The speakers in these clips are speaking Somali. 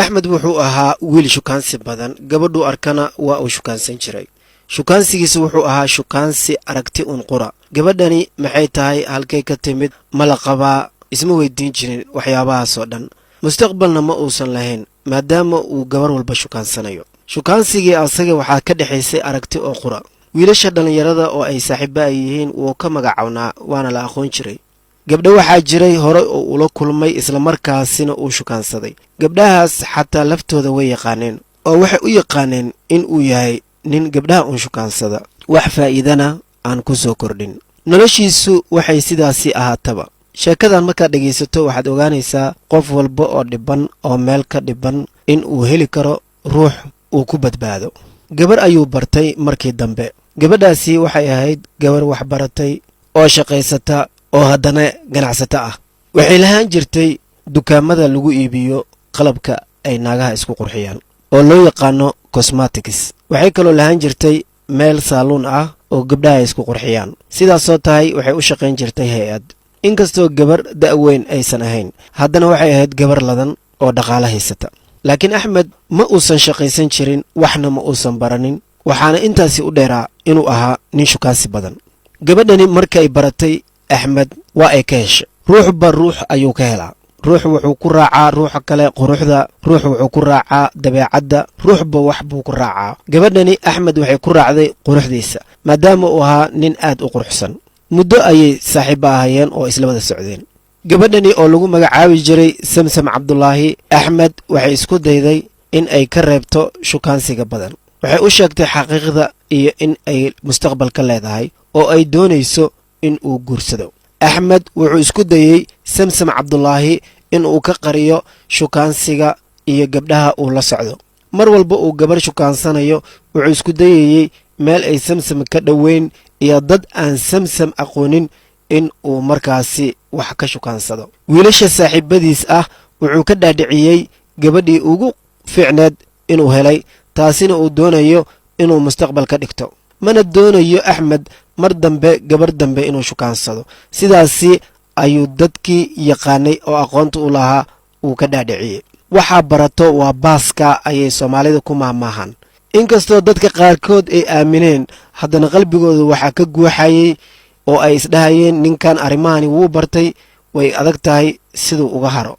axmed wuxuu ahaa wiil shukaansi badan gabadhuu arkana waa uu shukaansan jiray shukaansigiisa wuxuu ahaa shukaansi aragti un qura gabadhani maxay tahay halkay ka timid ma la qabaa isma weydiin jirin waxyaabahaasoo dhan mustaqbalna ma uusan lahayn maadaama uu gabar walba shukaansanayo shukaansigii asaga waxaa ka dhexaysay aragti oo qura wiilasha dhallinyarada oo ay saaxiiba ay yihiin wuu ka magacownaa waana la aqoon jiray gabdho waxaa jiray hore oo ula kulmay islamarkaasina uu shukaansaday gabdhahaas xataa laftooda way yaqaaneen oo waxay u yaqaaneen in uu yahay nin gabdhaha uun shukaansada wax faa'iidana aan ku soo kordhin noloshiisu waxay sidaasii ahaataba sheekadan markaad dhegaysato waxaad ogaanaysaa qof walba oo dhibban oo meel ka dhibban in uu heli karo ruux uu ku badbaado gabar ayuu bartay markii dambe gabadhaasi waxay ahayd gabar wax baratay oo shaqaysata oo haddana ganacsato ah waxay lahaan jirtay dukaamada lagu iibiyo qalabka ay naagaha isku qurxiyaan oo loo yaqaano cosmatics waxay kaloo lahaan jirtay meel saaluun ah oo gabdhaha ay isku qurxiyaan sidaasoo tahay waxay u shaqayn jirtay hay-ad inkastoo gabar da'weyn aysan ahayn haddana waxay ahayd gabar ladan oo dhaqaalo haysata laakiin axmed ma uusan shaqaysan jirin waxna ma uusan baranin waxaana intaasi u dheeraa inuu ahaa nin shukaansi badan gabadhani markay baratay axmed waa ay ka heshay ruuxba ruux ayuu ka helaa ruux wuxuu ku raacaa ruuxa kale quruxda ruux wuxuu ku raacaa dabeecadda ruuxba wax buu ku raacaa gabadhani axmed waxay ku raacday quruxdiisa maadaama uu ahaa nin aad u quruxsan muddo ayay saaxiibba ahayeen oo islabada socdeen gabadhani oo lagu magacaabi jiray samsam cabdulaahi axmed waxay isku dayday in ay ka reebto shukaansiga badan waxay u sheegtay xaqiiqda iyo in ay mustaqbal ka leedahay oo ay doonayso in uu guursado axmed wuxuu isku dayey samsam cabdulaahi in uu ka qariyo shukaansiga iyo gabdhaha uu la socdo mar walba uu gabar shukaansanayo wuxuu isku dayayey meel ay samsam ka dhoweyn iyo dad aan samsam aqoonin in uu markaasi wax ka shukaansado wiilasha saaxiibadiis ah wuxuu ka dhaadhiciyey gabadhii ugu fiicneed inuu helay taasina uu doonayo inuu mustaqbal ka dhigto mana doonayo axmed mar dambe gabar dambe inuu shukaansado sidaasi ayuu dadkii yaqaanay oo aqoonta u lahaa uu ka dhaadhiciyey waxaa barato waa baaska ayay soomaalida ku maahmaahan inkastoo dadka qaarkood ay aamineen haddana qalbigooda waxaa ka guuxayey oo ay isdhahayeen ninkan arrimahani wuu bartay way adag tahay siduu uga haro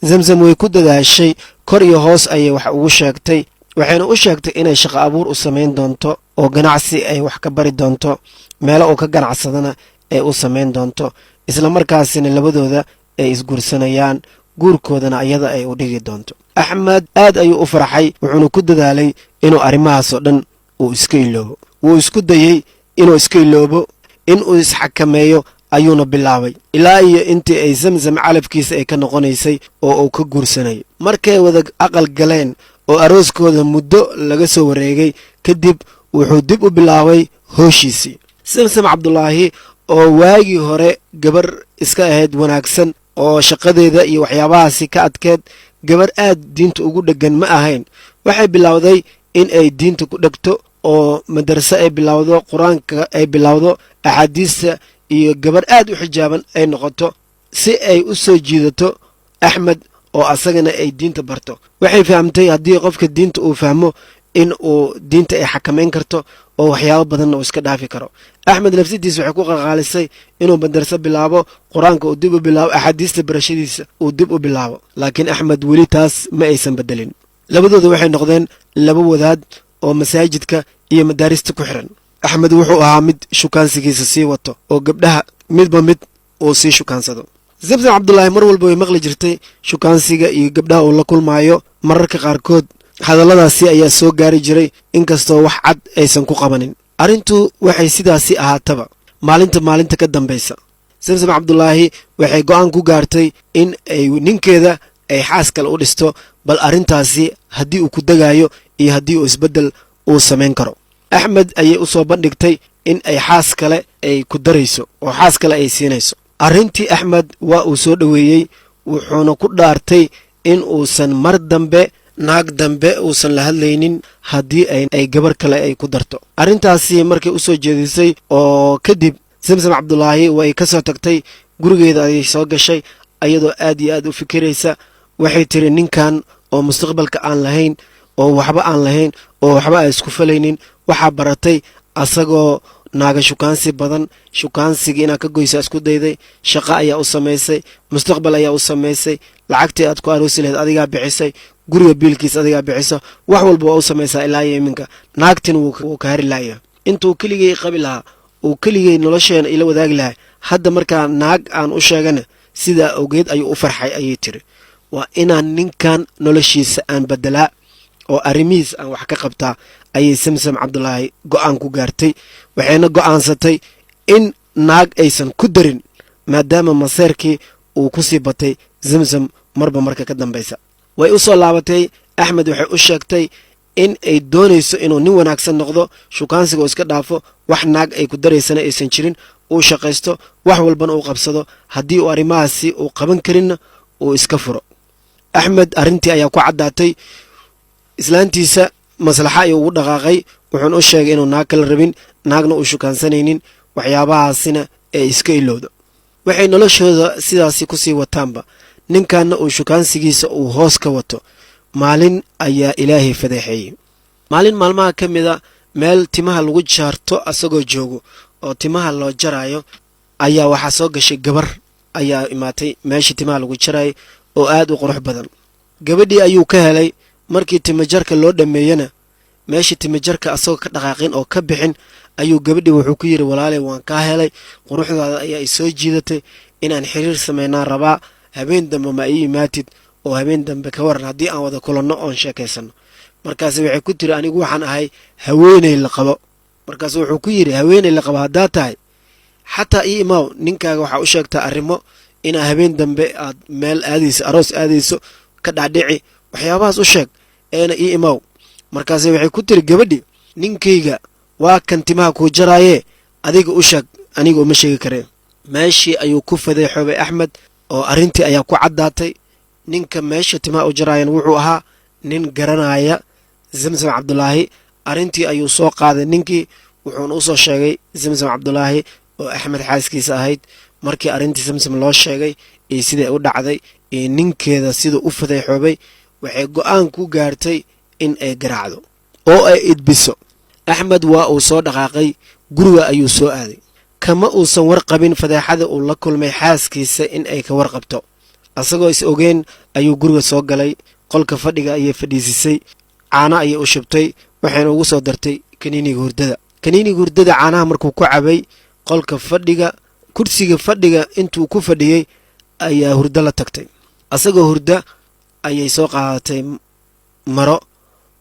samsam way ku dadaashay kor iyo hoos ayay wax ugu sheegtay waxayna u sheegtay inay shaqo abuur u samayn doonto oo ganacsi ay wax ka bari doonto meelo uu ka ganacsadana ay u samayn doonto islamarkaasina labadooda ay isguursanayaan guurkoodana ayada ay u dhigi doonto axmed aad ayuu u farxay wuxuuna ku dadaalay inuu arrimahaasoo dhan uu iska iloobo wuu isku dayey inuu iska iloobo inuu isxakameeyo ayuuna bilaabay ilaa iyo intii ay samsam calafkiisa ay ka noqonaysay oo uu ka guursanayay markay wada aqal galeen oo arooskooda muddo laga soo wareegay kadib wuxuu dib u bilaabay hooshiisii samsam cabdulaahi oo waagii hore gabar iska ahayd wanaagsan oo shaqadeeda iyo waxyaabahaasi ka adkeed gabar aad diinta ugu dheggan ma ahayn waxay bilowday in ay diinta ku dhegto oo madarase ay bilowdo qur-aanka ay bilowdo axaadiista iyo gabar aad u xijaaban ay noqoto si ay u soo jiidato axmed oo asagana ay diinta barto waxay fahamtay haddii qofka diinta uu fahmo in uu diinta ay xakamayn karto oo waxyaabo badanna uu iska dhaafi karo axmed nafsadiisa waxay ku qalqaalisay inuu madarase bilaabo qur-aanka uu dib u bilaabo axaadiista barashadiisa uu dib u bilaabo laakiin axmed weli taas ma aysan bedelin labadooda waxay noqdeen laba wadaad oo masaajidka iyo madaarista ku xiran axmed wuxuu ahaa mid shukaansigiisa sii wato oo gabdhaha midba mid uu sii shukaansado samsam cabdulaahi mar walba way maqli jirtay shukaansiga iyo gabdhaha uu la kulmaayo mararka qaarkood hadalladaasi ayaa soo gaari jiray inkastoo wax cad aysan ku qabanin arrintu waxay sidaasi ahaataba maalinta ka dambaysa samsam cabdulaahi waxay go'aan ku gaartay in ay ninkeeda ay xaas kale u dhisto bal arrintaasi haddii uu ku degaayo iyo haddii uu isbeddel uu samayn karo axmed ayay u soo bandhigtay in ay xaas kale ay ku darayso oo xaas kale ay siinayso arrintii axmed waa uu soo dhoweeyey wuxuuna ku dhaartay in uusan mar dambe naag dambe uusan la hadlaynin haddii ay gabar kale ay ku darto arrintaasi markay u soo jeedisay oo kadib samsam cabdulaahi way ka soo tagtay gurigeeda ayay soo gashay ayadoo aad iyo aad u fikiraysa waxay tiri ninkan oo mustaqbalka aan lahayn oo waxba aan lahayn oo waxba ay isku falaynin waxaa baratay asagoo naaga shukaansi badan shukaansigii inaad ka goysa isku dayday shaqo ayaa u samaysay mustaqbal ayaa u samaysay lacagtii aad ku aroosi lahayd adigaa bixisay guriga biilkiis adigaa bixiso wax walba waa u samaysaa ilaa iyo iminka naagtina wuu ka hari laaya intuu keligay qabi lahaa uu keligay nolosheena ila wadaagi lahay hadda markaa naag aan u sheegana sidaa awgeed ayuu u farxay ayay tiri waa inaan ninkan noloshiisa aan bedelaa oo arrimihiis aan wax ka qabtaa ayay samsam cabdulaahi go'aan ku gaartay waxayna go'aansatay in naag aysan ku darin maadaama maseerkii uu ku sii batay samsam marba marka ka dambaysa way u soo laabatay axmed waxay u sheegtay in ay doonayso inuu nin wanaagsan noqdo shukaansiga uu iska dhaafo wax naag ay ku daraysana aysan jirin uu shaqaysto wax walbana uu qabsado haddii uu arrimahaasi uu qaban karinna uu iska furo axmed arrintii ayaa ku caddaatay islaantiisa maslaxa ayuu ugu dhaqaaqay wuxuuna u sheegay inuu naag kala rabin naagna uu shukaansanaynin waxyaabahaasina ee iska ilowda waxay noloshooda sidaasi ku sii wataanba ninkanna uu shukaansigiisa uu hoos ka wato maalin ayaa ilaahay fadeexeeyey maalin maalmaha ka mida meel timaha lagu jaarto asagoo joogo oo timaha loo jaraayo ayaa waxaa soo gashay gabar ayaa imaatay meeshii timaha lagu jarayay oo aad u qurux badan gabadhii ayuu ka helay markii timajarka loo dhammeeyana meeshii timajarka asagoo ka dhaqaaqin oo ka bixin ayuu gabadhii wuxuu ku yidhi walaaley waan kaa helay quruxdaada ayaa i soo jiidatay inaan xiriir samaynaan rabaa habeen dambe ma ii imaatid oo habeen dambe ka waran haddii aan wada kulanno oon sheekaysanno markaase waxay ku tiri anigu waxaan ahay haweeney la qabo markaasu wuxuu ku yidhi haweeney la qabo haddaad tahay xataa ii imaaw ninkaaga waxaa u sheegtaa arrimo inaa habeen dambe aad meel aadayso aroos aadayso ka dhaadhici waxyaabahaas u sheeg eena ii imaaw markaase waxay ku tiri gabadhi ninkayga waa kan timaha kuu jaraayee adiga u sheeg aniga uma sheegi kareen meeshii ayuu ku fadeexoobay axmed oo arrintii ayaa ku caddaatay ninka meesha timaha u jaraayan wuxuu ahaa nin garanaya samsam cabdulaahi arrintii ayuu soo qaaday ninkii wuxuuna u soo sheegay samsam cabdulaahi oo axmed xaaskiisa ahayd markii arrintii samsam loo sheegay iyo siday u dhacday iyo ninkeeda siduu u fadeexoobay waxay go'aan ku gaartay in ay garaacdo oo ay idbiso axmed waa uu soo dhaqaaqay guriga ayuu soo aaday kama uusan warqabin fadeexada uu la kulmay xaaskiisa in ay ka warqabto asagoo is ogeen ayuu guriga soo galay qolka fadhiga ayay fadhiisisay caano ayay u shubtay waxayna ugu soo dartay kaniiniga hurdada caanaha markuu ku cabay qolka fadhiga kursiga fadhiga intuu ku fadhiyey ayaa hurdo la tagtay asagoo hurda ayay soo qaadatay maro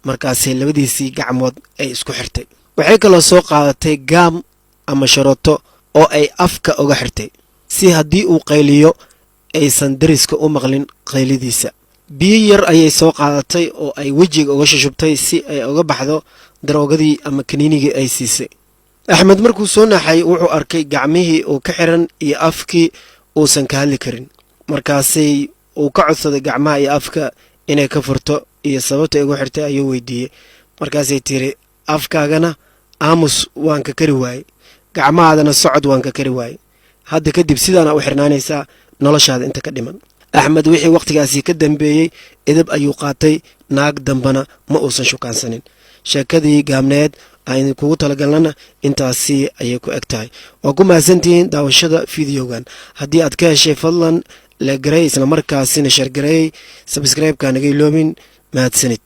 markaasay labadiisii gacmood ay isku xirtay waxay kaloo soo qaadatay gaam ama sharooto oo ay afka uga xirtay si haddii uu qayliyo aysan dariska u maqlin qaylidiisa biyo yar ayay soo qaadatay oo ay wejiga uga shushubtay si ay uga baxdo daroogadii ama kaniinigii ay siisay axmed markuu soo naxay wuxuu arkay gacmihii uu ka xiran iyo afkii uusan ka hadli karin markaasay uu ka codsaday gacmaha iyo afka inay ka furto iyo sababta igu xirtay ayuu weydiiyey markaasay tiri afkaagana aamus waan ka kari waayey gacmahaadana socod waan ka kari waayey hadda kadib sidaana u xirnaanaysaa noloshaada inta ka dhiman axmed wixii wakhtigaasi ka dambeeyey edab ayuu qaatay naag dambana ma uusan shukaansanin sheekadii gaabneed aan kugu talagalnana intaasi ayay ku eg tahay waa ku mahadsantihiin daawashada fideogan haddii aad ka heshay fadlan legarey isla markaasina shargareey sabskraibeka naga iloobin mahadsanid